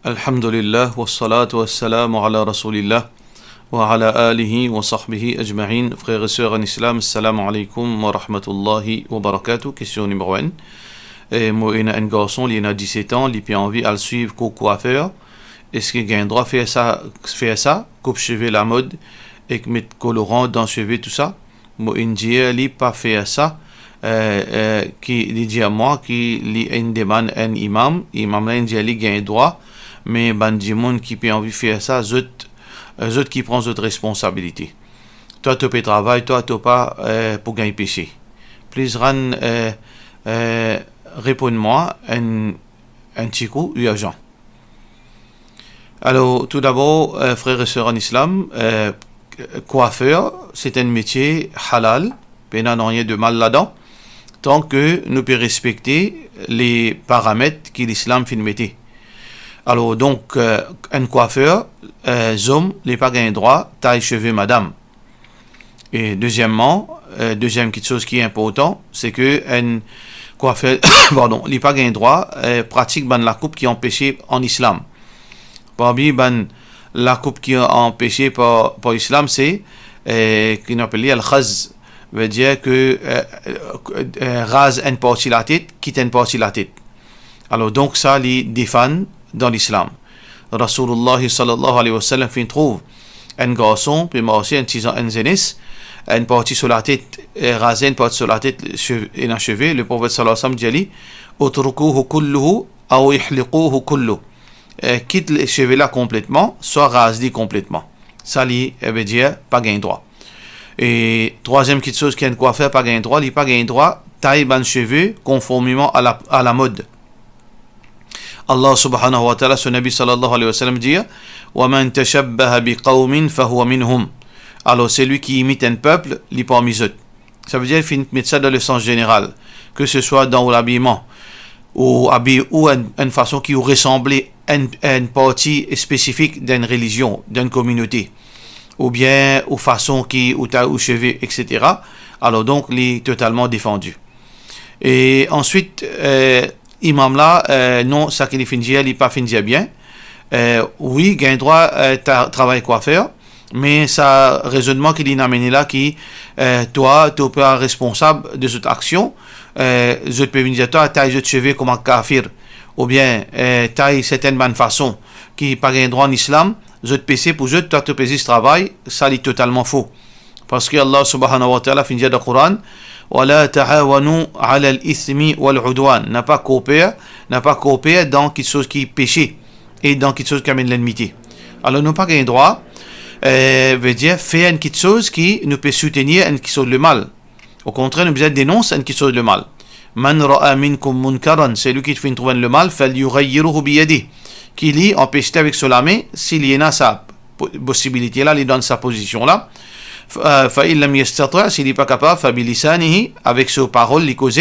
Alhamdulillah, wassalatu wassalamu ala rasulillah, wa ala alihi wa sahbihi ajma'in. Frères et sœurs en islam, assalamu alaikum wa rahmatullahi wa barakatuh. Question numéro 1. Moi, il y a un garçon, il a 17 ans, il a envie de le suivre qu'au coiffeur. Est-ce qu'il a un droit de faire ça, coupe cheveux la mode, et mettre colorant dans cheveux, tout ça? Moi, il n'a pas fait ça. Qui dit à moi, qui a une demande un imam là, il a un droit. Mais ben du monde qui peut envie de faire ça, eux qui prennent cette responsabilité. Toi tu peux travailler, toi tu pas pour gagner péché. Please ran réponds-moi un petit coup urgent. Alors tout d'abord, frères et sœurs en islam, coiffeur, c'est un métier halal, il n'y a rien de mal là-dedans, tant que nous pouvons respecter les paramètres que l'islam fait mettre. Alors donc, un coiffeur, homme, n'est pas un droit, taille cheveux madame. Et deuxièmement, deuxième chose qui est important, c'est que un coiffeur, pardon, n'est pas un droit, pratique la coupe qui est empêchée en islam. Parmi la coupe qui est empêchée par l'islam, c'est qu'on appelle al-khaz, veut dire que rase une partie de la tête, quitte une partie de la tête. Alors donc ça, les défend dans l'islam. Rasulullah sallallahu alayhi wa sallam fait trouve un garçon, puis aussi un petit un zénis, une partie sur la tête, rasé une partie sur la tête et un cheveu. Le prophète sallallahu alayhi wa sallam dit utrukuhu kulluhu aw ihliquhu kulluhu. Quitte les cheveux là complètement, soit rasé complètement. Ça veut dire pas gain droit. Et troisième petite chose qui a un coiffeur pas gain droit, il pas gain droit taille ban cheveux conformément à la mode. Allah subhanahu wa ta'ala, son Nabi sallallahu alayhi wa sallam dit وَمَنْ تَشَبَّهَ بِقَوْمٍ فَهُوَ مِنْهُمْ. Alors celui qui imite un peuple, il est parmi eux. Ça veut dire qu'il faut mettre ça dans le sens général, que ce soit dans l'habillement ou une façon qui ressemble à une partie spécifique d'une religion, d'une communauté, ou bien aux façons qui ou cheveux, etc. Alors donc il est totalement défendu. Et ensuite imam là, non, ça qui finit, il pas finit bien. Oui, il a un droit travail coiffeur, mais ça raisonnement qu'il a amené là, qui toi, tu es pas responsable de cette action. Je peux venir toi taille de cheveux comme un kafir, ou bien taille certaine bonne façon qui pas un droit en islam. Je te PC pour je toi tu peux ce travail, ça est totalement faux, parce que Allah subhanahu wa ta'ala finit dans le Coran. وَلَا تَعَاوَنُوا عَلَى الْإِثْمِ وَالْعُدْوَانِ. N'a pas coopéré dans quelque chose qui est péché et dans quelque chose qui amène l'ennemité. Alors nous pas un droit veut dire faire une quelque chose qui nous peut soutenir une quelque chose de mal. Au contraire, nous besoin dénoncer une quelque chose de mal. Man ra'a minkum munkaran, c'est lui qui fait trouver le mal, falyughayyirhu biyadihi, qui lit empêche avec sa main, s'il y a sa possibilité là, il donne sa position là. S'il n'est pas capable, avec ses paroles, il cause,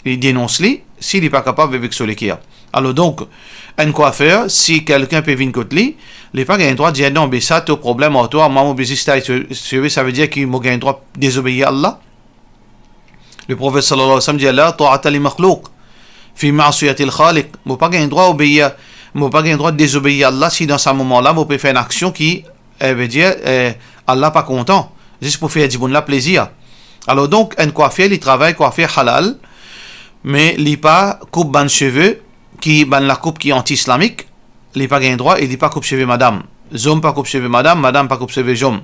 il dénonce, s'il n'est pas capable, avec son équerre. Alors donc, un coiffeur, si quelqu'un peut venir contre lui, il n'a pas un droit de dire non, mais ça, tu as un problème à toi, maman, ça veut dire qu'il a un droit de désobéir à Allah. Le prophète sallallahu alayhi wa sallam dit Allah, ta'ata li makhlouq, fi ma'asiyati al-khaliq. Il n'a pas un droit d'obéir, il n'a pas un droit de désobéir à Allah si dans ce moment-là, il peut faire une action qui veut dire Allah pas content, juste pour faire du bon plaisir. Alors donc un coiffeur il travaille coiffeur halal, mais il pas coupe ban cheveux qui ban la coupe qui est anti-islamique, il pas gain droit, il dit pas coupe cheveux madame, homme pas coupe cheveux madame, madame pas coupe cheveux homme.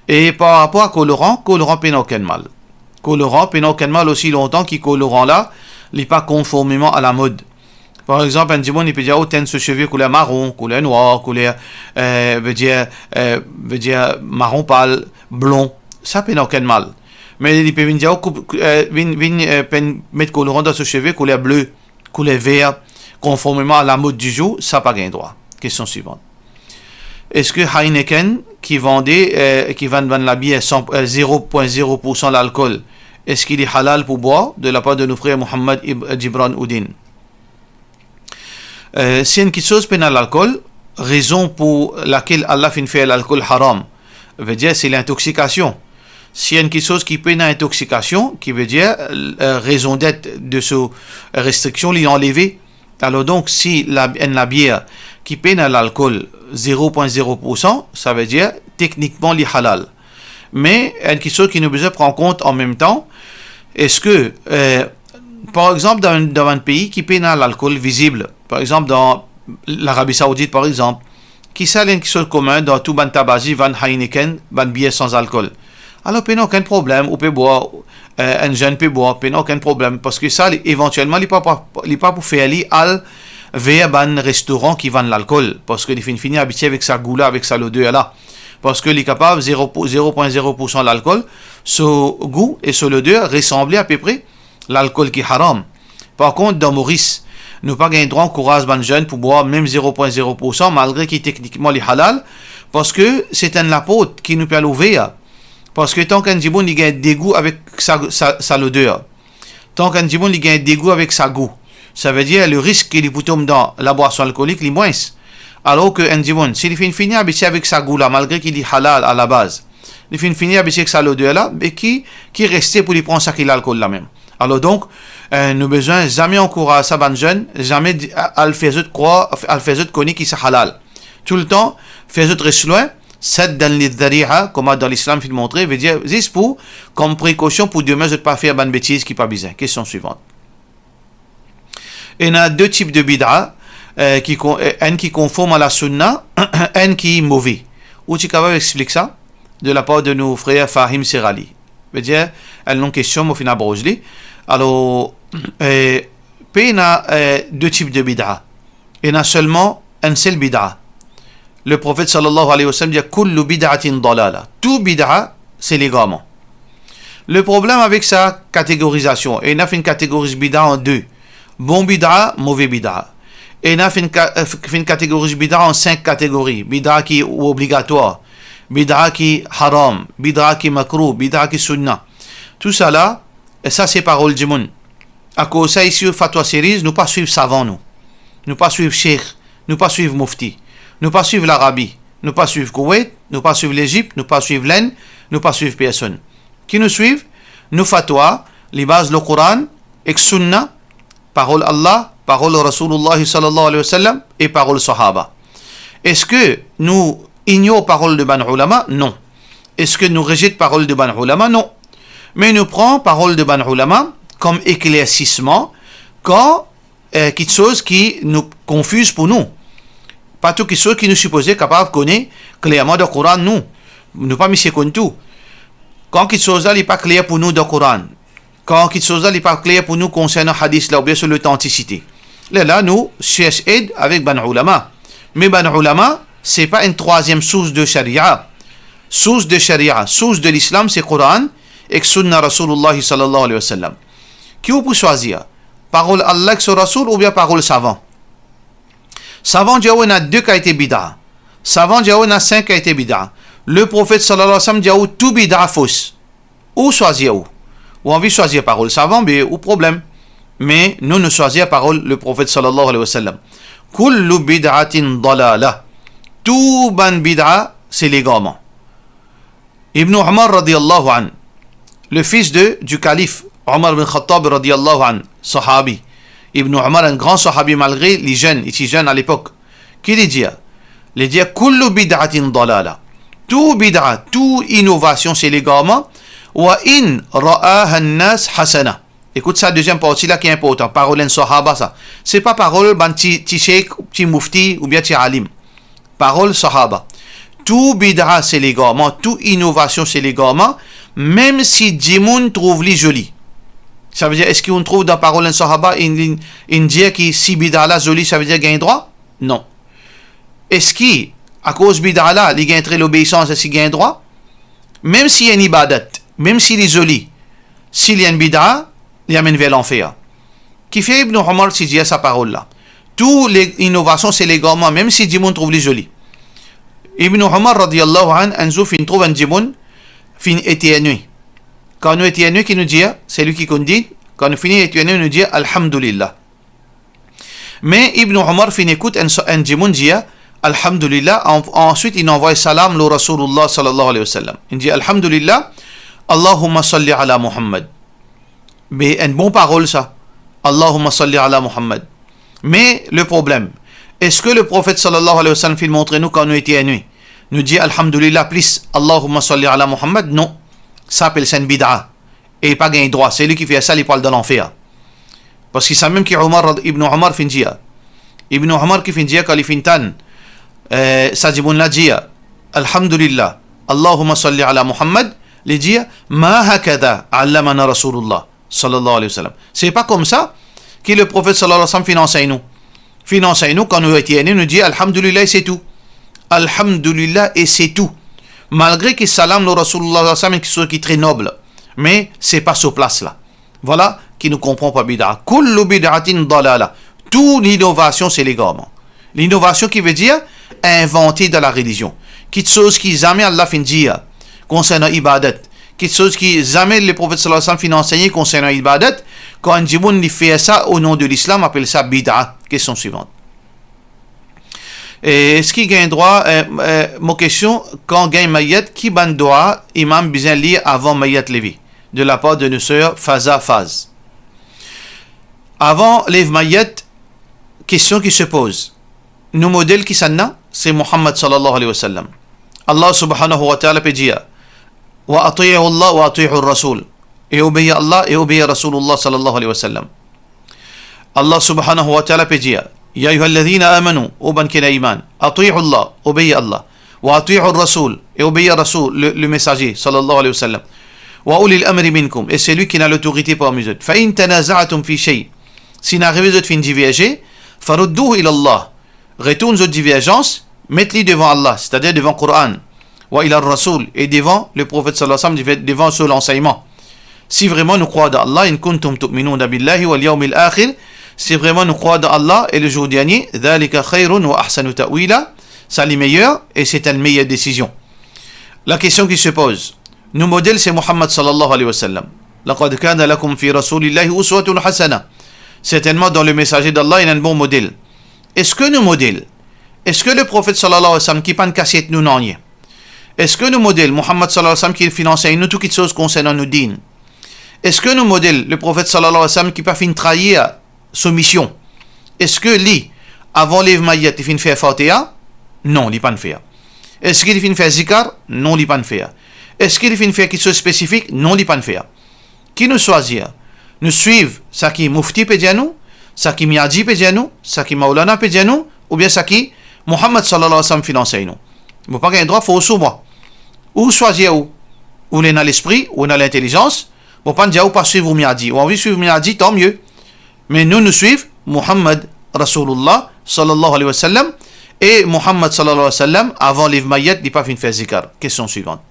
Et par rapport à colorant n'a aucun mal. Colorant n'a aucun mal aussi longtemps que colorant là, il pas conformément à la mode. Par exemple, un diamant, il peut dire, oh, teint ce cheveu couleur marron, couleur noire, couleur, veut dire marron pâle, blond. Ça peut aucun mal. Mais il peut venir dire, oh, mettre colorant dans ce cheveu couleur bleu, couleur vert, conformément à la mode du jour, ça n'a pas gain droit. Question suivante. Est-ce que Heineken, qui vend la bière 0.0% l'alcool, est-ce qu'il est halal pour boire de la part de nos frères Mohammed Gibran Oudin? C'est une chose pénale l'alcool, raison pour laquelle Allah fait l'alcool haram, veut dire c'est l'intoxication. Si une chose qui peut une intoxication, qui veut dire raison d'être de ce restriction l'y enlever. Alors donc si la bière qui paye dans l'alcool 0,0%, ça veut dire techniquement les halal. Mais une question qui nous besoin prendre en compte en même temps, est-ce que, par exemple, dans un pays qui paye dans l'alcool visible, par exemple dans l'Arabie Saoudite, par exemple, qui ça une chose commune dans tout ban tabagie, van Heineken, ban bière sans alcool. Alors, il n'y a aucun problème, on peut boire, un jeune peut boire, il n'y a aucun problème, parce que ça, éventuellement, il n'est pas pour faire aller vers un restaurant qui vend l'alcool, parce que il finit habitué avec sa goût là, avec sa l'odeur là, parce que il est capable 0,0% l'alcool, ce goût et ce l'odeur ressemblent à peu près l'alcool qui est haram. Par contre, dans Maurice, nous pas gagné droit encourage ban jeune pour boire même 0,0%, malgré qu'il techniquement est halal, parce que c'est un apôtre qui nous peut l'ouvrir. Parce que tant qu'un djiboun il gagne des goûts avec sa l'odeur, tant qu'un djiboun il gagne des goûts avec sa goût, ça veut dire le risque qu'il est dans la boisson alcoolique il est moins. Alors qu'un djiboun, s'il finit habitué avec sa goût là, malgré qu'il est halal à la base, il finit habitué avec sa l'odeur là, mais qui restait pour lui prendre ça qu'il l'alcool là même. Alors donc, nous besoin jamais encourager ça ban jeune, jamais à le faire croire, à le faire connaître qui c'est halal. Tout le temps, faire rester loin. Saddan lidhari'a, comme dans l'islam il montre, veut dire juste pour comme précaution pour demain ne pas faire bonne bêtise qui pas bizarre. Question suivante. Il y a deux types de bid'a, un qui conforme à la sunna, un qui est mauvais. Où tu capable expliquer ça de la part de nos frères Fahim Serali. Veut dire elles n'ont question mais fin abrogé. Alors il y a deux types de bid'a. Il y en a seulement un seul bid'a. Le prophète sallallahu alayhi wa sallam dit kullu bid'atin dalala. Tout bid'a, c'est l'égarement. Le problème avec sa catégorisation, il a fait une catégorie bid'a en deux. Bon bid'a, mauvais bid'a. Il a fait une catégorie bid'a en 5 catégories. Bid'a qui est obligatoire, bid'a qui est haram, bid'a qui est makruh, bid'a qui est sunnah. Tout ça là, et ça c'est parole du monde. À cause ça ici, fatwa series, nous pas suivre savant nous. Nous pas suivre cheikh, nous pas suivre mufti. Nous pas suivre l'Arabie, nous pas suivre Koweït, nous pas suivre l'Égypte, nous pas suivre l'Inde, nous pas suivre personne. Qui nous suivent? Nous fatwa, les bases le Coran, et Sunna, parole Allah, parole Rasulullah sallallahu alayhi wa sallam et parole Sahaba. Est-ce que nous ignorons parole de ban ulama? Non. Est-ce que nous rejetons parole de ban ulama? Non. Mais nous prenons parole de ban ulama comme éclaircissement quand quelque chose qui nous confuse pour nous. Pas tout quelque chose qui nous supposait capable de connaître clairement le Coran, nous. Nous pas mis comme tout. Quand quelque chose n'est pas clair pour nous dans le Coran, quand quelque chose n'est pas clair pour nous concernant le hadith, là, ou bien sur l'authenticité, là, nous cherchons aide avec ban ulama. Mais ban ulama, c'est pas une troisième source de sharia. Source de sharia, source de l'islam, c'est Coran et Sunna Rasulullah sallallahu alayhi wa sallam. Qui vous peut choisir? Parole Allah sur Rasul ou bien parole savant? Savant Diaou a 2 qualités bid'a. Savant Diaou a 5 qualités bid'a. Le prophète sallallahu alayhi wa sallam Diaou tout bid'a fausse. Ou choisir où? Ou envie de choisir parole savant, mais ou problème. Mais nous choisir parole le prophète sallallahu alayhi wa sallam. Kullu bid'atin dalala. Tout ban bid'a, c'est l'égarement. Ibn Umar radiyallahu an, le fils du calife Omar bin Khattab radiyallahu an, sahabi. Ibn Umar, un grand sahabi malgré les jeunes, il était jeune à l'époque. Qui les dit? Les dit kullu bid'atin dalala. Tout bid'a, tout innovation, c'est l'égarement. Wa in ra'aha an-nas hasana. Écoute ça, deuxième partie là qui est important. Parole en sahaba ça. C'est pas parole ban ti sheikh, ti mufti ou bien ti alim. Parole sahaba. Tout bid'a c'est l'égarement, tout innovation c'est l'égarement, même si Jimoun trouve les jolis. Ça veut dire, est-ce qu'on trouve dans parole en sahaba une dire que si bid'a là joli, ça veut dire gain droit? Non. Est-ce qu'à cause bid'a là, il gagne très l'obéissance, est-ce qu'il gagne droit? Même s'il y a une ibadat, même s'il est joli, s'il y a une bid'a, il amène vers l'enfer. Qui fait Ibn Umar si dit sa parole là? Toutes les innovations c'est l'égarement, même si Jimoun trouve les jolis. Ibn Umar radiyallahu an, un jour, il trouve un Jimoun, fin éternue. Quand nous éternue, qui nous dit, c'est lui qui dit, quand nous finissons éternue, nous dit Alhamdulillah. Mais Ibn Umar fin écoute un Jimoun dit Alhamdulillah, ensuite il envoie salam au Rasulullah sallallahu alayhi wa sallam. Il dit Alhamdulillah, Allahumma salli ala Muhammad. Mais une bonne parole ça. Allahumma salli ala Muhammad. Mais le problème, Est-ce que le prophète sallallahu alayhi wa sallam fait montrer nous quand nous étions nuit? Nous dit Alhamdulillah, please, Allahumma salli ala Muhammad? Non. Ça appelle ça une bid'a. Et il pas gagné droit. C'est lui qui fait ça, il parle de l'enfer. Parce que c'est même qui Ibn Omar fin dia. Ibn Omar qui fin dia quand il fin tan. Ça dit bon la dia. Alhamdulillah, Allahumma salli ala Muhammad. Les dia, ma hakada allamana Rasulullah sallallahu alayhi wa sallam. C'est pas comme ça que le prophète sallallahu alayhi wa sallam finance nous. Financez-nous quand nous étions nés, nous dit Alhamdulillah et c'est tout. Alhamdulillah et c'est tout. Malgré que salam le Rasulullah sallam qui est très noble. Mais c'est pas sur place là. Voilà qui ne comprend pas bid'a. Kullu bid'atin dalala. Toute l'innovation c'est l'égarement. L'innovation qui veut dire inventer dans la religion. Quelque chose qui jamais Allah fin dire concernant ibadat. Quelque chose qui jamais le prophète sallallahu alayhi wa sallam fin enseigné concernant ibadat. Quand un djiboun fait ça au nom de l'islam, appelle ça bid'a. Question suivante. Est-ce qu'il gagne droit, mon question, quand gagne Mayat, qui ban droit, imam bien lire avant Mayat Lévi, de la part de nos sœurs Faza Faz. Avant Lev Mayat, question qui se pose. Nos modèles qui s'en c'est Muhammad sallallahu alayhi wa sallam. Allah subhanahu wa ta'ala peut dire, wa ati'u Allah wa ati'u Rasul. Et obéir Allah et obéir Rasulullah sallallahu alayhi wa sallam. Allah subhanahu wa ta'ala peut dire Ya ayyuha alladhina amanu Oban kena iman Ati'u Allah Obéir Allah Wa ati'u Rasul Et obéir Rasul le messager sallallahu alayhi wa sallam Wa ulil amri minkum Et c'est lui qui a l'autorité parmi eux Fa in tanaza'atum fi shay Si n'arrivez vous fin diverger Farudduhu ila Allah Retourne votre divergence Mettez-les devant Allah C'est-à-dire devant le Coran Wa ila Rasul Et devant le prophète sallallahu alayhi wa sallam Devant son enseignement Si vraiment nous croyons dans Allah, in kuntum tu'minuna billahi wal yawmil akhir, si vraiment nous croyons dans Allah et le jour dernier, dhalika khayrun wa ahsanu ta'wila, ça les meilleurs et c'est une meilleure décision. La question qui se pose, nos modèles c'est Muhammad sallallahu alayhi wa sallam. Laqad kana lakum fi rasulillahi uswatun hasana. Certainement dans le messager d'Allah, il y a un bon modèle. Est-ce que nos modèles, est-ce que le prophète sallallahu alayhi wa sallam qui pas une cassette nous n'en est? Est-ce que nos modèles, Muhammad sallallahu alayhi wa sallam qui finance nous toutes les choses concernant nos dînes? Est-ce que nos modèles, le prophète sallallahu alayhi wa sallam qui pas fin trahir sa mission, est-ce que lui, avant les mayat, il fin faire Fatiha? Non, il pas de faire. Est-ce qu'il fin faire zikar? Non, il pas de faire. Est-ce qu'il fin faire quelque chose de spécifique? Non, il pas de faire. Qui nous choisir? Nous suivre ça qui Mufti peut dire nous, ça qui Miadi peut dire nous, ça qui Maulana peut dire nous, ou bien ça qui Muhammad sallallahu alayhi wa sallam finance nous. Vous pas un droit, faut sous moi. Ou choisir où? Ou on a l'esprit, ou on a l'intelligence. Vous pas dire ou pas suivre Miadi. Ou envie de suivre Miadi, tant mieux. Mais nous suivons Muhammad Rasulullah sallallahu alayhi wa sallam. Et Muhammad sallallahu alayhi wa sallam, avant les mayat, il n'a pas fait faire zikar. Question suivante.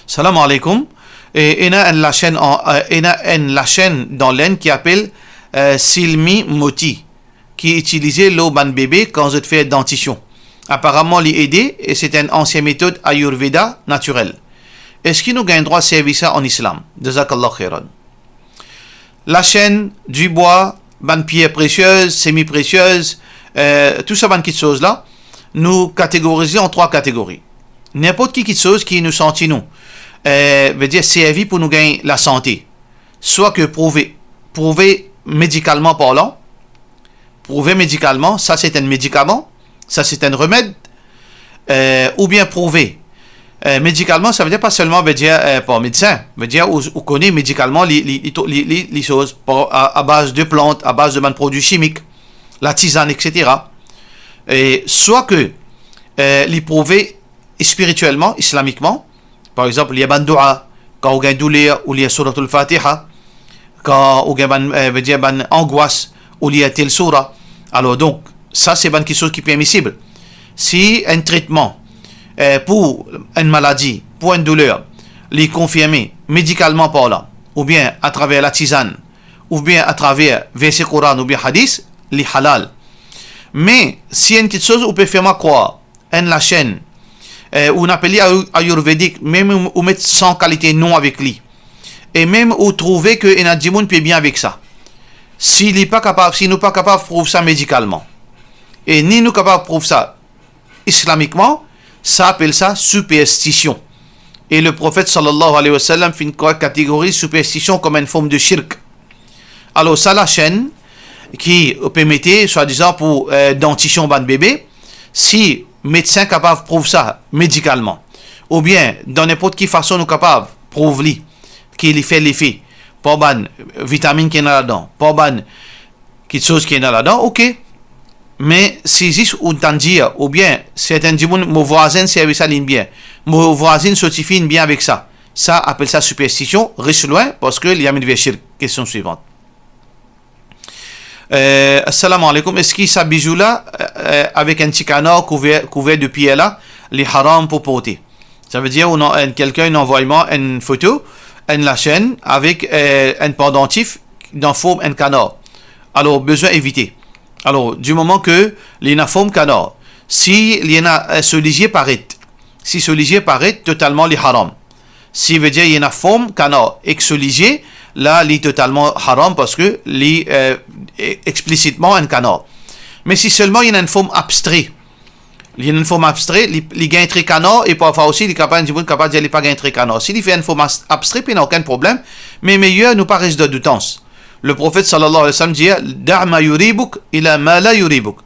Salam alaikum. Et il y a la chaîne dans l'Inde qui appelle Silmi Moti, qui utilisait l'eau ban bébé quand je fais dentition. Apparemment, l'y aider et c'est une ancienne méthode ayurveda naturelle. Est-ce qu'il nous gagne droit de servir ça en islam? Jazakallah khairan. La chaîne, du bois, ban pierres précieuses, semi-précieuses, tout ça, ban petites choses là, nous catégorisons en trois catégories. N'importe qui chose qui nous sentit nous, veut dire servi pour nous gagner la santé. Soit que prouver médicalement parlant, prouver médicalement, ça c'est un médicament, ça c'est un remède, ou bien prouver. Médicalement, ça veut dire pas seulement veut dire par médecin, veut dire où connaît médicalement les choses à base de plantes, à base de produits chimiques, la tisane, etc. Et soit que les prouver spirituellement, islamiquement, par exemple, il y a ban dua, quand on a une douleur, ou il y a suratul Fatiha, quand on a veut dire ban angoisse, ou il y a tel surah. Alors donc, ça c'est ban quelque chose qui est permissible. Si un traitement pour une maladie, pour une douleur, les confirmer médicalement parlant, ou bien à travers la tisane, ou bien à travers verset Coran ou bien hadith, les halal. Mais si y a une petite chose, on peut faire croire, la chaîne, ou on appelle ayurvédique, même ou mettre sans qualité non avec lui, et même ou trouver que un djimoun peut bien avec ça. S'il n'est pas capable, si nous pas capable de prouver ça médicalement, et ni nous capable de prouver ça islamiquement, ça appelle ça superstition. Et le prophète sallallahu alayhi wa sallam fait une catégorie superstition comme une forme de shirk. Alors ça la chaîne, qui permettait, soi-disant, pour dentition ban bébé, si médecin capable prouve ça médicalement, ou bien dans n'importe quelle façon nous capable prouve lui qu'il fait l'effet, pas ban vitamine qui est là-dedans, pas ban quelque chose qui est là-dedans, ok. Mais si juste ou dire, ou bien certains disent mon voisin servait ça bien, mon voisin certifie bien avec ça. Ça appelle ça superstition, reste loin parce que il y a une question suivante. Assalamu alaikum. Est-ce qu'il ça bijou là avec un petit canard couvert de pieds là, les haram pour porter? Ça veut dire quelqu'un envoie une photo, la chaîne avec un pendentif dans forme un canard. Alors besoin éviter. Alors du moment que il y a forme canard, si il y a ce ligier paraît, si ce ligier paraît totalement les haram. Si veut dire il y a forme canard et que ce ligier là il est totalement haram parce que il explicitement un canard. Mais si seulement il y a une forme abstraite, il y a une forme abstraite, il gagne très canard et parfois aussi il est capable de dire pas gagne très canard. S'il fait une forme abstraite, il n'y a aucun problème, mais meilleur nous pas reste de doutance. Le prophète sallallahu alayhi wa sallam dit da' ma yuribuk ila ma la yuribuk.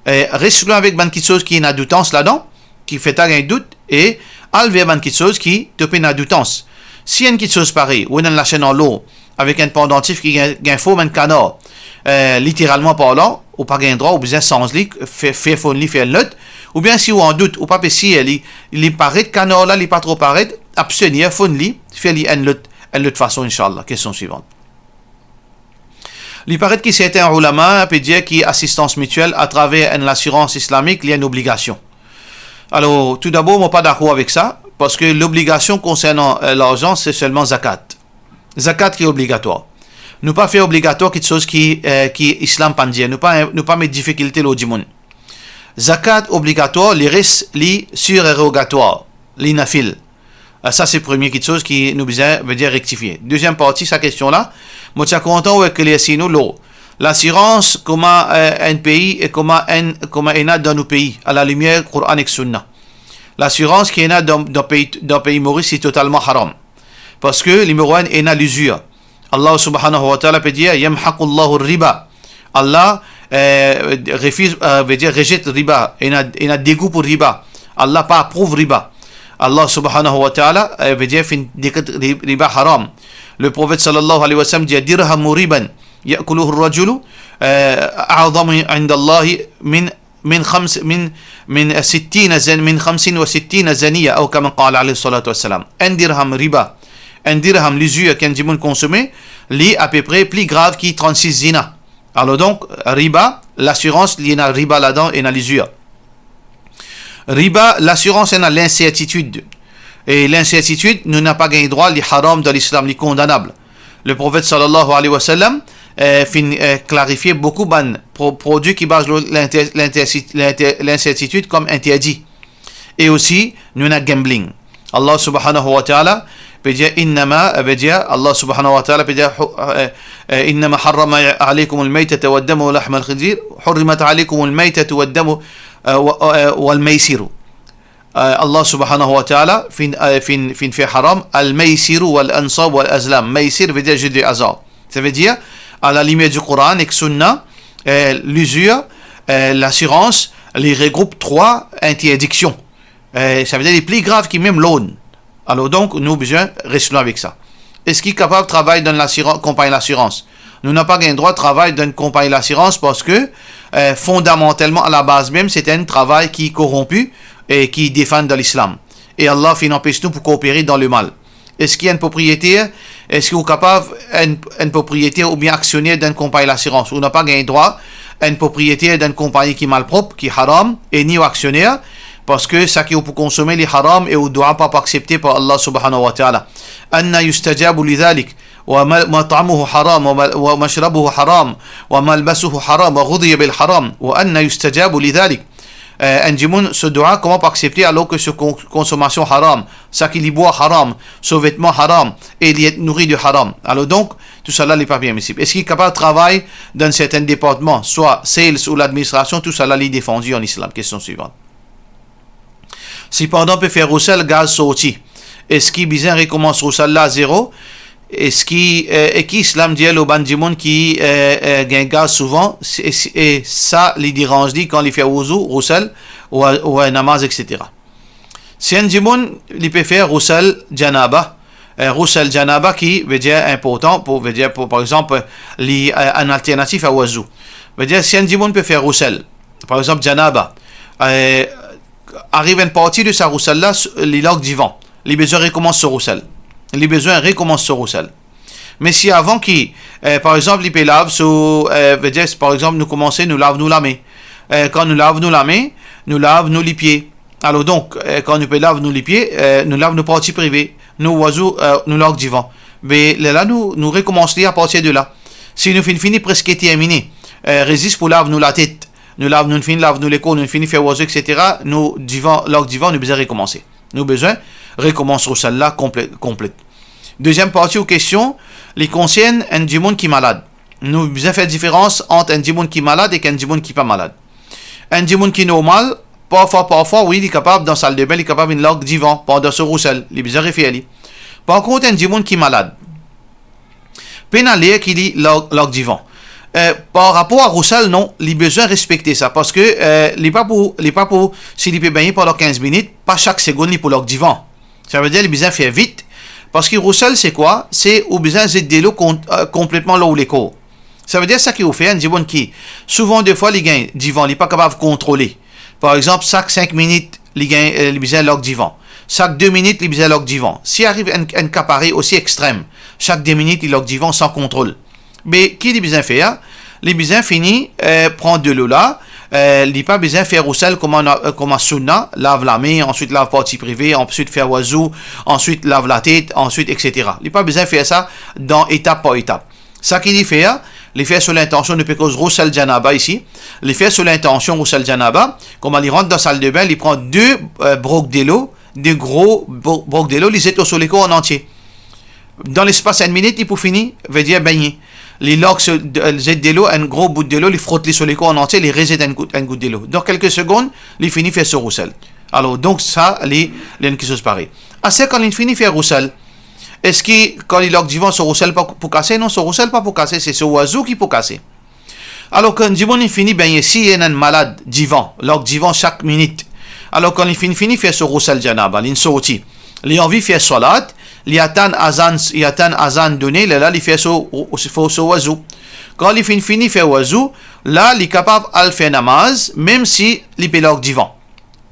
Reste loin avec quelque chose qui est une doutance là-dedans, qui fait un doute, et enlever quelque chose qui te fait une doutance. Si il y a une chose pareille, ou une la chaîne en l'eau, avec un pendentif qui gagne forme un canard, littéralement parlant, ou pas gagne droit, ou bien sans lit, fait fond lit, fait le ou bien si ou en doute, ou pas si il paraît, canard là, il pas trop paraît, abstenir, fond lit, fait lit un l'autre façon, Inch'Allah. Question suivante. Il paraît que certains ulama peut dire qu'il y a assistance mutuelle à travers l'assurance islamique, il y a une obligation. Alors, tout d'abord, je ne suis pas d'accord avec ça, parce que l'obligation concernant l'argent, c'est seulement zakat. Zakat qui est obligatoire. Nous pas faire obligatoire quelque chose qui islam pas dire. Nous pas mettre difficulté au monde. Zakat obligatoire, les restes, les surérogatoire, les nafil. Ça, c'est le premier quelque chose qui nous veut dire rectifier. Deuxième partie, sa question-là. Moi, je suis content avec les signaux l'eau. L'assurance, comment un pays et comment il a dans nos pays, à la lumière Coran et Sunna. L'assurance qui est là dans le pays Maurice, c'est totalement haram. Parce que numéro 1 est là l'usure. Allah subhanahu wa ta'ala peut dire yamhaqullahu riba. Allah refuse, veut dire rejette riba. Il a dégoût pour riba. Allah pas approuve riba. Allah subhanahu wa ta'ala veut dire riba haram. Le prophète sallallahu alayhi wa sallam dit dirham riban يأكله الرجل أعظم عند الله من 65 زنية أو كما قال عليه الصلاة والسلام. Un dirham riba, un dirham l'usure qu'un dimanche consommé, l'est à peu près plus grave que 36 zina. Alors donc riba, l'assurance, il y a riba là-dedans et dans l'usure. Riba, l'assurance est dans l'incertitude. Et l'incertitude, nous n'a pas gagné droit, les haram dans l'islam, les condamnables. Le prophète sallallahu alayhi wa sallam clarifier beaucoup de produits qui basent l'incertitude comme interdit. Et aussi, nous avons gambling. Allah subhanahu wa ta'ala peut dire Allah subhanahu wa ta'ala peut dire إنما حرم عليكم الميتة والدم ولحم الخنزير حرمت عليكم الميتة والدم والميسر. Allah subhanahu wa ta'ala fait haram al-maysir wal-ansab wal-azlam. Maysir veut dire jeu de hasard. Ça veut dire à la lumière du Coran et Sunna, l'usure, l'assurance, les regroupe 3 interdictions. Ça veut dire les plus graves qui même l'aune. Alors donc, nous besoin restons avec ça. Est-ce qu'il est capable de travailler dans l'assurance, compagnie d'assurance? Nous n'avons pas le droit de travailler dans une compagnie d'assurance parce que fondamentalement, à la base même, c'est un travail qui est corrompu et qui défend de l'islam. Et Allah fait empêche nous pour coopérer dans le mal. Est-ce qu'il y a un propriétaire? Est-ce qu'il est capable un propriétaire ou bien actionnaire d'une compagnie d'assurance? On n'a pas gagné droit à un propriétaire d'une compagnie qui est malpropre, qui est haram, et ni au actionnaire, parce que ça qui est pour consommer les haram et on ne doit pas accepter par Allah subhanahu wa ta'ala. Anna yustajabu lidhalik. ومطعمه حرام ومشربه حرام وملبسه حرام وغضي بالحرام وأن يستجاب لذلك. Un djimoun ce doit comment pas accepter alors que ce consommation haram, ça qu'il y boit haram, ce vêtement haram et il est nourri de haram. Alors donc tout cela n'est pas permissible. Est-ce qu'il est capable de travailler dans certains départements, soit sales ou l'administration, tout cela est défendu en islam. Question suivante. Si pendant peut faire roussel gaz sorti, est-ce qu'il bien recommence roussel là à zéro? et ce qui islam dit au bandimon qui gagne gaz souvent et ça les dérange dit quand il fait wuzu roussel ou namaz etc. Si un dimon il peut faire roussel janaba qui veut dire important pour veut dire pour par exemple un alternatif à wuzu veut dire si un dimon peut faire roussel par exemple janaba arrive une partie de sa roussel là les logs divan les besoins recommence ce roussel les besoins recommencent ce roussel. Mais si avant qui, par exemple, il peut lave, veut dire, par exemple, nous commençons, nous lave nous la main. Quand nous lave nous la main, nous lave nous les pieds. Alors donc, quand nous peut lave nous les pieds, nous lave nos parties privées, nos oiseaux, nous lave divan. Mais là, nous recommençons à partir de là. Si nous finissons presque terminé, résiste pour lave nous la tête, nous lave nous finissons, lave nous les côtes, nous finissons faire oiseaux, etc. Nous divan, lave divan, nous besoin recommencer. Nous besoin recommence celle-là complète. Deuxième partie aux questions, les concernent un dimon qui est malade. Nous avons fait différence entre un dimon qui est malade et un dimon qui n'est pas malade. Un dimon qui est normal, parfois, oui, il est capable dans la salle de bain, il est capable de log divan pendant ce roussel, il est bizarre et par contre, un dimon qui est malade, pénalier qui est log divan. Par rapport à roussel, non, il a besoin de respecter ça parce que il n'est pas pour s'il peut baigner pendant 15 minutes, pas chaque seconde il pour log divan. Ça veut dire qu'il a besoin de faire vite parce que roussel c'est quoi? C'est au besoin de l'eau complètement là où les cours. Ça veut dire ça qu'il fait un dimon qui souvent des fois il gagne divan, il n'est pas capable de contrôler. Par exemple, chaque 5 minutes il gagne il besoin log divan. Chaque 2 minutes il besoin log divan. Si arrive un cas pareil aussi extrême, chaque 2 minutes il log divan sans contrôle. Mais qui les besoin faire? Les besoin fini prendre de l'eau là, il pas besoin faire roussel comme un sunna, lave la main, ensuite lave partie privée, ensuite faire oiseau, ensuite lave la tête, ensuite etc. Il pas besoin faire ça dans étape par étape. Ça qu'il fait, il fait sur l'intention de cause roussel janaba ici, il fait sur l'intention roussel janaba, comme il rentre dans la salle de bain, il prend 2 brocs de l'eau, 2 gros brocs de l'eau, il jette sur les corps en entier. Dans l'espace d'une minute, il peut finir, veut dire baigner. Les logs jettent de l'eau, un gros bout de l'eau, ils frottent sur les corps en entier, ils rejettent un goutte de l'eau. Dans quelques secondes, ils finissent faire ce roussel. Alors, donc, ça, il y a une chose pareille. Assez quand il finit faire roussel, est-ce que quand les logs divan, ce roussel pas pour casser? Non, ce roussel pas pour casser, c'est ce oiseau qui peut casser. Alors, quand il finit baigner, si il y a un malade divan, log divan chaque minute, alors quand il finit faire ce roussel janaba, il sortit, il a envie de faire salat, il y a tant azan donné, là, il fait ce oiseau. Quand il finit faire oiseau, là, il est capable de faire namaz, même si il peut log divan.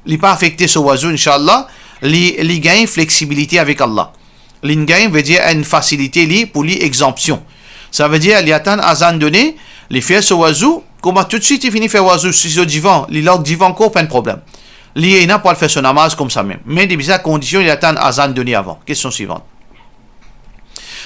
Il n'est pas affecté ce oiseau, Inch'Allah, il gagne flexibilité avec Allah. Il gagne veut dire une facilité pour l'exemption. Ça veut dire, il y a tant azan donné, il fait ce oiseau, comment tout de suite il finit faire oiseau sur ce divan, il log divan encore, pas de problème. Il n'a pas faire son namaz comme ça même. Mais des bizarres conditions, il attend azan donné avant. Question suivante.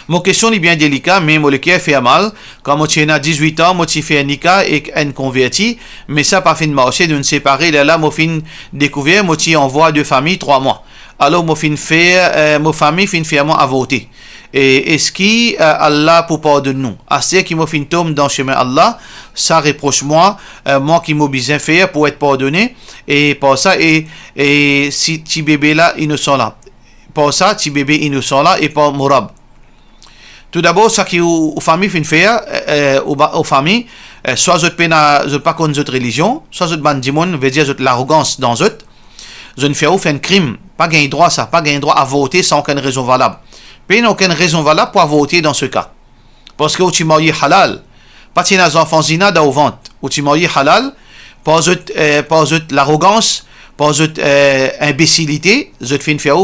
Mon question est bien délicate, mais mon cœur fait mal. Quand moi j'ai 18 ans, moi j'ai fait un nika et un converti, mais ça pas fin de marcher, de nous séparer. Là, moi fin découvert, moi j'ai envoyé de famille 3 mois. Alors moi fin faire, ma famille fin faire moi à voter. Et est-ce que Allah pour pardonner nous? Assez qui m'a fin tombe dans le chemin Allah, ça reproche moi qui m'a besoin faire pour être pardonné. Et pour ça, et si petit bébé là, innocent là. Pour ça, petit bébé innocent là, et pas mourab. Tout d'abord, ça qui aux familles fin faire, aux familles, soit je pas contre notre religion, soit je bandimon, veut dire l'arrogance dans eux. Je ne fais aucun crime, pas gagner droit ça, pas gagner droit à voter sans aucune raison valable. Il n'y a aucune raison valable pour voter dans ce cas. Parce que tu marié halal, pas si les enfants zina dans au ventre, ou tu marié halal, pas l'arrogance, pas imbécilité, je te fais faire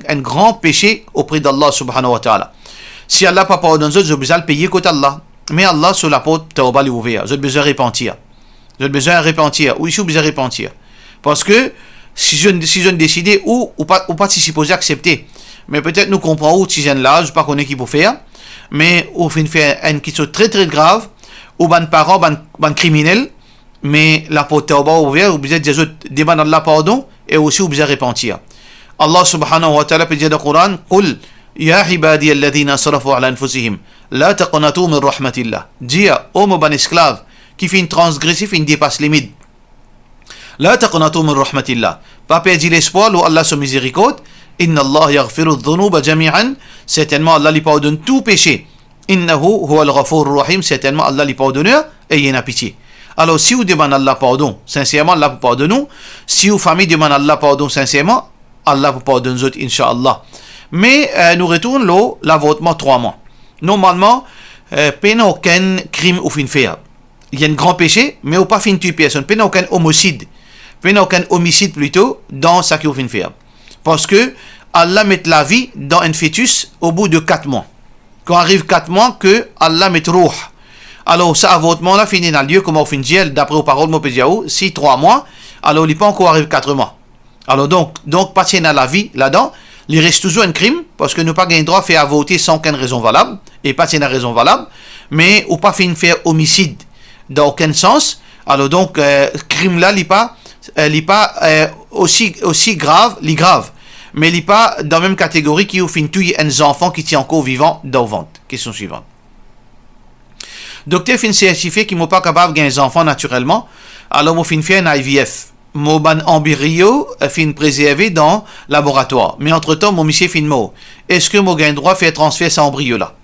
un grand péché auprès d'Allah subhanahu wa ta'ala. Si Allah pas pardonne, je besoin de payer côté Allah. Mais Allah sur la porte tawba l'ouvert, je besoin de repentir. Je besoin de repentir. Oui, je suis besoin de repentir. Parce que si je décide ou pas si supposé accepter. Mais peut-être nous comprenons où si là, je ne sais pas connaître qui peut faire, mais au fin faire une question très très grave, ou ban parents, ban criminel, mais la porte est ouverte, ou besoin de demander Allah pardon, et aussi ou besoin de repentir. Allah subhanahu wa ta'ala peut dire dans le Coran, قل يا عبادي الذين أسرفوا على أنفسهم لا تقنطوا من رحمة الله. Dire au mon ban esclave qui fait une transgression, qui dépasse les limites. لا تقنطوا من رحمة الله. Pas perdre l'espoir, où Allah se miséricorde. Inna Allah yaghfiru dhunuba jami'an. Certainement, Allah lui pardonne tout péché. Innahu huwa al-ghafur rahim. Certainement, Allah lui pardonne et il a pitié. Alors, si vous demandez Allah pardon, sincèrement, Allah vous pardonne. Si vous famille demande Allah pardon, sincèrement, Allah vous pardonne, Inch'Allah. Mais nous retournons l'avortement 3 mois. Normalement, pas aucun crime ou fin faire. Il y a un grand péché, mais ou pas fin tuer personne. Pas aucun homicide. Pas aucun homicide plutôt dans ce qui ou fin faire. Parce que Allah met la vie dans un fœtus au bout de 4 mois. Quand arrive 4 mois, que Allah met ruh. Alors, ça avortement là finit dans le lieu comme on finit d'après aux paroles de Mopédiaou, si 3 mois, alors il peut encore arriver 4 mois. Alors donc passer dans la vie là-dedans, il reste toujours un crime, parce que nous pas gain droit à faire avorter sans aucune raison valable, et pas une raison valable, mais ou pas fin faire homicide dans aucun sens. Alors donc, crime là, il pas aussi grave, mais il n'est pas dans la même catégorie qui au fin tuer un enfant qui tient encore vivant dans le ventre. Question suivante. Docteur fin certifié qui n'est pas capable de gagner des enfants naturellement, alors moi fin faire un IVF. Mon ban embryo fin préservé dans le laboratoire. Mais entre-temps, mon monsieur fin mort. Est-ce que mon gain droit fait transférer cet embryo là?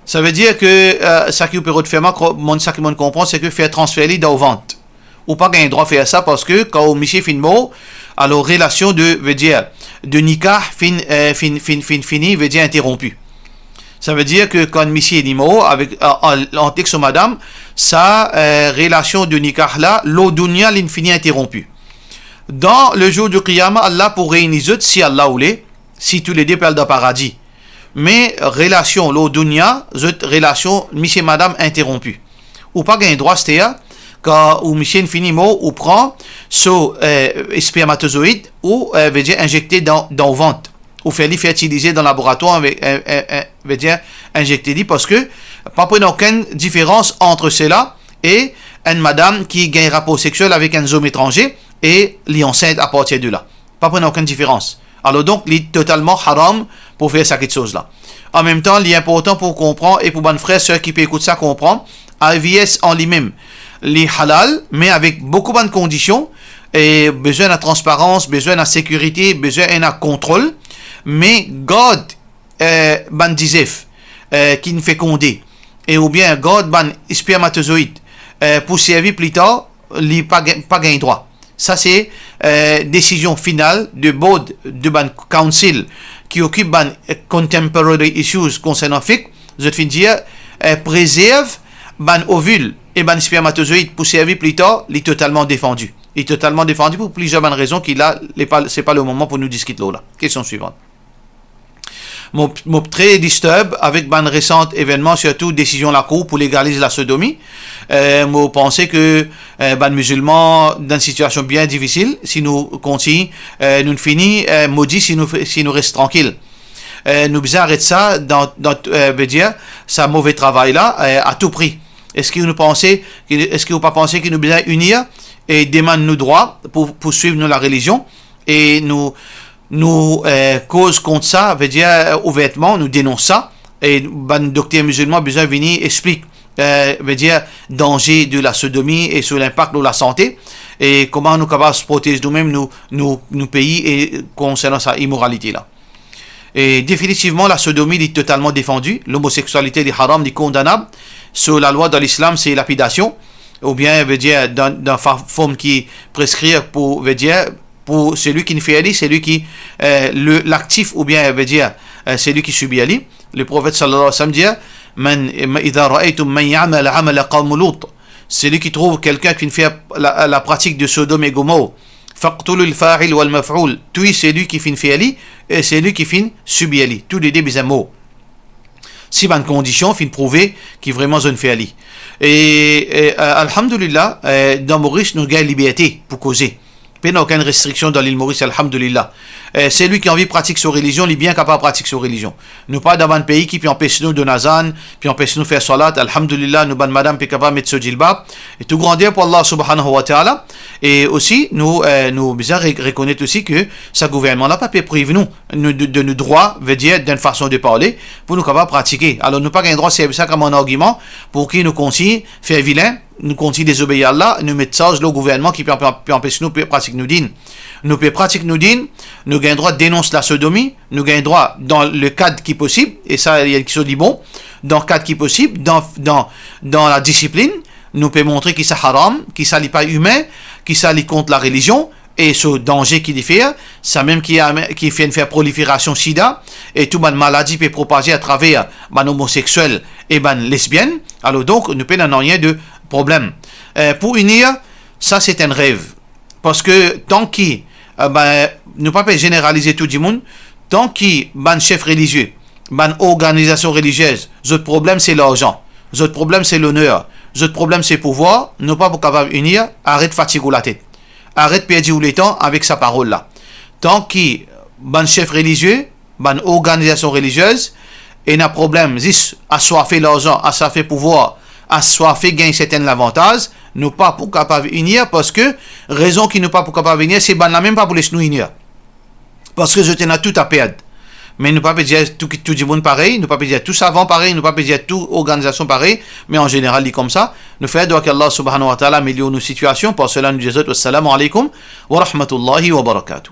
Ça veut dire que ça qui peut faire ça qui comprend, c'est que faire transférer dans le ventre. Ou pas gain droit faire ça parce que quand mon monsieur fin mort, alors relation de nikah fini veut dire interrompu. Ça veut dire que quand monsieur est mort avec en texte madame, sa relation de nikah là, l'eau dunya l'infini interrompue. Dans le jour du Qiyamah, Allah pour réunir si Allah voulait, si tous les deux parlent dans le paradis. Mais relation l'eau dunya, relation monsieur madame interrompue. Ou pas gagner droit c'est quand ou monsieur infini mort ou prend ce spermatozoïde ou veut dire injecté dans le ventre. Ou faire utiliser dans le laboratoire avec veut dire injecter parce que pas pour aucune différence entre cela et une madame qui gagne rapport sexuel avec un homme étranger et l'y enceinte à partir de là. Pas pour aucune différence. Alors donc, il est totalement haram pour faire cette chose là. En même temps, il est important pour comprendre et pour bonnes frères, ceux qui peuvent écouter ça comprendre, IVS en lui-même, les halal, mais avec beaucoup de conditions et besoin de transparence, besoin de sécurité, besoin de contrôle. Mais God ban dizef qui ne fait condé et ou bien God ban spermatozoïde pour servir plus tard li pas gain droit. Ça c'est décision finale de board de ban council qui occupe ban contemporary issues concernant fiqh. Je te dire préserve ban ovule et ban spermatozoïde pour servir plus tard, il est totalement défendu. Il est totalement défendu pour plusieurs bonnes raisons qu'il a c'est pas le moment pour nous discuter là. Question suivante. Mon très disturb avec ban récent événement, surtout décision la cour pour légaliser la sodomie. Moi pensais que ban musulman dans une situation bien difficile, si nous continuons, nous finissons maudit si nous restons tranquilles. Nous besoin arrêter ça dans veut dire ça mauvais travail là à tout prix. Est-ce que vous pas pensez que nous besoin unir et demander nos droits pour suivre nous la religion et nous cause contre ça, veut dire ouvertement, nous dénonce ça, et ban docteur musulman besoin de venir explique, veut dire danger de la sodomie et sur l'impact de la santé, et comment nous capables de se protéger nous-mêmes, nous pays, et concernant sa immoralité là. Et définitivement, la sodomie est totalement défendue, l'homosexualité est haram, est condamnable, sur la loi de l'islam, c'est lapidation, ou bien, veut dire, dans forme qui prescrit pour, veut dire, pour celui qui ne fait ali, c'est lui qui l'actif ou bien veut dire c'est lui qui subit ali. Le prophète sallallahu alayhi wa sallam dit man idha ra'aytum man ya'mal 'amala qawm Lut, c'est lui qui trouve quelqu'un qui ne fait la pratique de Sodome et Gomorrhe, faqtulu al-fa'il wal maf'ul, tuy c'est lui qui fait ali et c'est lui qui fait subit ali, tous les deux bizamo. Si bonne condition fin prouver qui vraiment zone fait ali. Et alhamdulillah dans Maurice nous gagne liberté pour causer. Il n'y a aucune restriction dans l'île Maurice, alhamdulillah. C'est lui qui a envie de pratiquer sa religion, il est bien capable de pratiquer sa religion. Nous pas dans un pays qui peut empêcher nous de nazan, puis empêcher nous de faire salat, alhamdulillah, nous ban madame peut capable de mettre ce djilbab. Et tout grandir pour Allah subhanahu wa ta'ala. Et aussi, nous besoin reconnaître aussi que ce gouvernement n'a pas pu priver nous de nos droits, veut dire d'une façon de parler, pour nous capables de pratiquer. Alors nous pas gain droit, c'est ça comme un argument pour qui nous continue faire vilain. Nous continuons à désobéir à Allah, nous mettons ça au gouvernement qui peut empêcher nous de pratiquer nos dînes. Nous pouvons pratiquer nos dînes, nous gagnons droit dénonce la sodomie, nous gagnons droit dans le cadre qui est possible, et ça, il y a qui se dit bon, dans le cadre qui est possible, dans la discipline, nous peut montrer qu'il c'est haram, qu'il n'est pas humain, qu'il s'allie contre la religion, et ce danger qu'il fait, ça même qui fait une prolifération sida, et toute maladie peut propager à travers homosexuels et lesbiennes, alors donc nous n'avons rien de problème. Pour unir, ça c'est un rêve, parce que tant qu'il nous pas généraliser tout le monde, tant qu'il chef religieux, organisation religieuse, notre problème c'est l'argent, notre problème c'est l'honneur, notre problème c'est le pouvoir, nous pas capables d'unir, arrête de fatiguer la tête. Arrête de perdre le temps avec sa parole là. Tant qu'il chef religieux, organisation religieuse, et n'a problème, juste assoiffé l'argent, assoiffé pouvoir, assoiffé gagner certains avantages, nous pas pour capable unir parce que raison qui nous pas pour capable unir, c'est la même pas pour les nous unir. Parce que je tenais tout à perdre. Mais nous pas dire tout le monde pareil, nous pas dire tout savant pareil, nous pas dire tout organisation pareil, mais en général, il comme ça. Nous faisons qu'Allah subhanahu wa ta'ala améliore nos situations. Pour cela, nous disons assalamu alaikum wa rahmatullahi wa barakatuh.